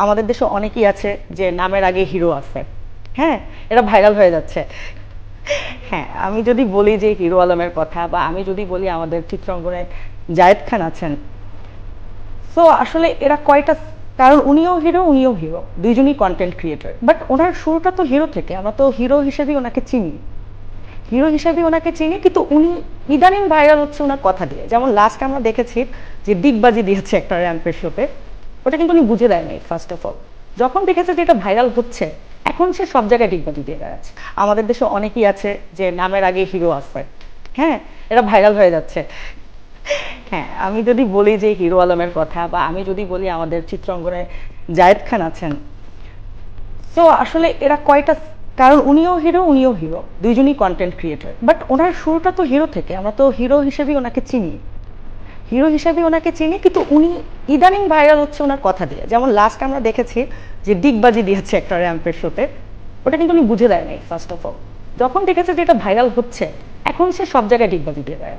আমাদের দেশে অনেকেই আছে যে নামের আগে হিরো আছে। হ্যাঁ, এটা ভাইরাল হয়ে যাচ্ছে। হ্যাঁ, আমি যদি বলি যে হিরো আলমের কথা, বা আমি যদি বলি আমাদের চিত্রাঙ্গনে জায়েদ খান আছেন, সো আসলে এরা কয়টা, কারণ উনিও হিরো, দুইজনই কন্টেন্ট ক্রিয়েটর, বাট ওনার শুরুটা তো হিরো থেকে। আমরা তো হিরো হিসেবেই ওনাকে চিনি, কিন্তু উনি ইদানিং ভাইরাল হচ্ছে ওনার কথা দিয়ে। যেমন লাস্ট আমরা দেখেছি যে ডিগবাজি দিয়েছে একটা র্যাম্পের শোতে, ওটা কিন্তু উনি বুঝে দেয়নি। ফার্স্ট অফ অল, যখন দেখেছে যে এটা ভাইরাল হচ্ছে, এখন সে সব জায়গায় ডিগবাজি দিয়ে বেড়াচ্ছে। আমাদের দেশে অনেকেই আছে যে নামের আগে হিরো আছে। হ্যাঁ, এটা ভাইরাল হয়ে যাচ্ছে। হ্যাঁ, আমি যদি বলি যে হিরো আলমের কথা, বা আমি যদি বলি আমাদের চিত্রাঙ্গনে জায়েদ খান আছেন, তো আসলে এরা কয়টা, কারণ উনিও হিরো, দুইজনই কন্টেন্ট ক্রিয়েটর, বাট ওনার শুরুটা তো হিরো থেকে। আমরা তো হিরো হিসেবেই ওনাকে চিনি, কিন্তু উনি ইদানিং ভাইরাল হচ্ছে ওনার কথা দিয়ে। যেমন লাস্ট আমরা দেখেছি যে ডিগবাজি দিয়েছে একটা র্যাম্পের শোতে, ওটা কিন্তু উনি বুঝে দেয়নি। ফার্স্ট অফ অল, যখন দেখেছে যে এটা ভাইরাল হচ্ছে, এখন সে সব জায়গায় ডিগবাজি দিয়ে দেয়।